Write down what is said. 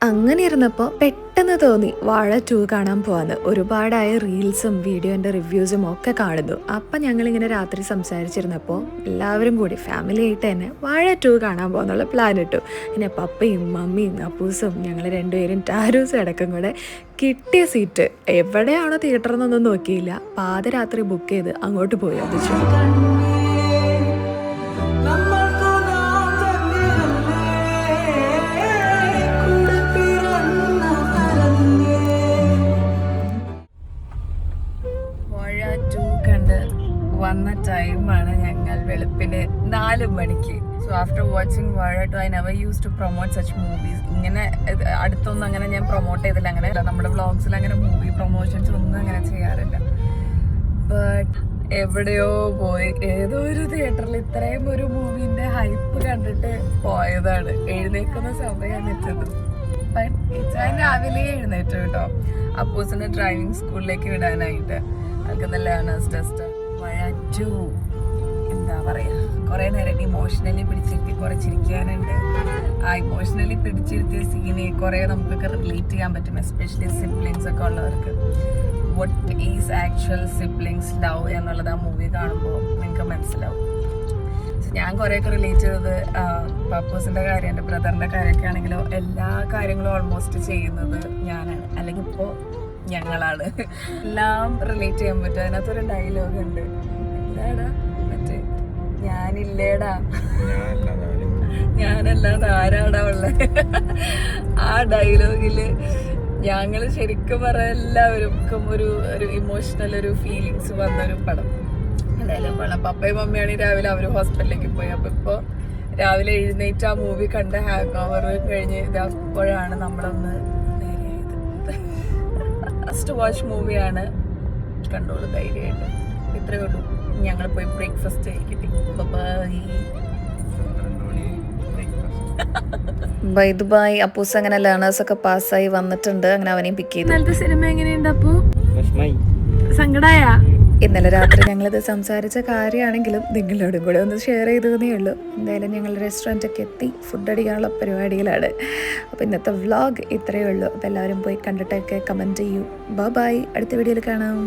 അങ്ങനെ ഇരുന്നപ്പോൾ പെട്ടെന്ന് തോന്നി വാഴ 2 കാണാൻ പോവാന്ന്. ഒരുപാടായ റീൽസും വീഡിയോൻ്റെ റിവ്യൂസും ഒക്കെ കാണുന്നു. അപ്പം ഞങ്ങളിങ്ങനെ രാത്രി സംസാരിച്ചിരുന്നപ്പോൾ എല്ലാവരും കൂടി ഫാമിലി ആയിട്ട് തന്നെ വാഴ 2 കാണാൻ പോകാന്നുള്ള പ്ലാൻ ഇട്ടു. പിന്നെ പപ്പയും മമ്മിയും അപ്പൂസും ഞങ്ങൾ രണ്ടുപേരും ടാരൂസും അടക്കം കൂടെ കിട്ടിയ സീറ്റ് എവിടെയാണോ തിയേറ്റർ എന്നൊന്നും നോക്കിയില്ല, പാതിരാത്രി ബുക്ക് ചെയ്ത് അങ്ങോട്ട് പോയി അതിച്ചു. വന്ന ടൈമാണ് ഞങ്ങൾ വെളുപ്പിന് 4 മണിക്ക്. So after watching Vaazha 2 I never use to promote such movies. ഇങ്ങനെ അടുത്തൊന്നും അങ്ങനെ ഞാൻ പ്രൊമോട്ട് ചെയ്തില്ല. അങ്ങനെ നമ്മുടെ വ്ളോഗ്സിൽ അങ്ങനെ മൂവി പ്രൊമോഷൻസ് ഒന്നും അങ്ങനെ ചെയ്യാറില്ല. ബട്ട് എവിടെയോ പോയി ഏതോ ഒരു തിയേറ്ററിൽ ഇത്രയും ഒരു മൂവിന്റെ ഹൈപ്പ് കണ്ടിട്ട് പോയതാണ്. എഴുന്നേക്കുന്ന സമയമാണ് എത്തുന്നത്. ഞാൻ രാവിലെ എഴുന്നേറ്റു കേട്ടോ, അപ്പൂസിന്റെ ഡ്രൈവിംഗ് സ്കൂളിലേക്ക് വിടാനായിട്ട്. അതൊക്കെ നല്ല ലേണേഴ്സ് ടെസ്റ്റ്. വാഴ 2 എന്താ പറയാ, കുറെ നേരം ഇമോഷണലി പിടിച്ചിരുത്തി കുറെ ചിരിക്കാനുണ്ട്. ആ ഇമോഷണലി പിടിച്ചിരുത്തിയ സീനെ കുറെ നമുക്കൊക്കെ റിലേറ്റ് ചെയ്യാൻ പറ്റും, എസ്പെഷ്യലി സിബ്ലിങ്സ് ഒക്കെ ഉള്ളവർക്ക്. What is actual siblings love എന്നുള്ളത് ആ മൂവി കാണുമ്പോൾ നിങ്ങൾക്ക് മനസ്സിലാവും. ഞാൻ കുറേയൊക്കെ റിലേറ്റ് ചെയ്തത് പപ്പൂസിന്റെ കാര്യം, എൻ്റെ ബ്രദറിന്റെ കാര്യമൊക്കെ ആണെങ്കിലോ എല്ലാ കാര്യങ്ങളും ഓൾമോസ്റ്റ് ചെയ്യുന്നത് ഞാനാണ്, അല്ലെങ്കിൽ ഇപ്പോൾ ഞങ്ങളാണ്. എല്ലാം റിലേറ്റ് ചെയ്യാൻ പറ്റും. അതിനകത്തൊരു ഡയലോഗ് ഉണ്ട്, എന്താടാ മറ്റേ ഞാനില്ലേടാ ഞാനല്ലാതെ ആരാടാ ഉള്ളത്. ആ ഡയലോഗില് ഞങ്ങള് ശരിക്കും പറയാൻ എല്ലാവർക്കും ഒരു ഇമോഷണൽ ഒരു ഫീലിങ്സ് വന്നൊരു പടം. എന്തായാലും പടം പപ്പയും മമ്മിയാണെങ്കിൽ രാവിലെ അവർ ഹോസ്പിറ്റലിലേക്ക് പോയി. അപ്പൊ ഇപ്പൊ രാവിലെ എഴുന്നേറ്റ് ആ മൂവി കണ്ട് ഹാങ് ഓവർ കഴിഞ്ഞ് ഇതപ്പോഴാണ് നമ്മളൊന്ന് നേരെയായത്. ഫസ്റ്റ് വാച്ച് മൂവിയാണ്, കണ്ടോളൂ ധൈര്യമായിട്ട്. ഇത്രയേ ഉള്ളൂ. ഞങ്ങൾ പോയി ബ്രേക്ക്ഫാസ്റ്റ് കഴിക്കട്ടെ. By Dubai. അപ്പൂസ് അങ്ങനെ ലേണേഴ്സ് ഒക്കെ പാസ്സായി വന്നിട്ടുണ്ട്. അങ്ങനെ അവനെയും പിക്ക് ചെയ്തു. ഇന്നലത്തെ സിനിമ എങ്ങനെയുണ്ട് അപ്പൂ? സങ്കടായ? ഇന്നലെ രാത്രി ഞങ്ങളിത് സംസാരിച്ച കാര്യമാണെങ്കിലും നിങ്ങളോടും കൂടെ ഒന്ന് ഷെയർ ചെയ്തതേ ഉള്ളൂ. എന്തായാലും ഞങ്ങൾ റെസ്റ്റോറൻറ്റൊക്കെ എത്തി ഫുഡ് അടിക്കാനുള്ള പരിപാടികളാണ്. അപ്പോൾ ഇന്നത്തെ വ്ളോഗ് ഇത്രയേ ഉള്ളൂ. അപ്പോൾ എല്ലാവരും പോയി കണ്ടിട്ടൊക്കെ കമൻറ്റ് ചെയ്യൂ. ബൈ. അടുത്ത വീഡിയോയിൽ കാണാം.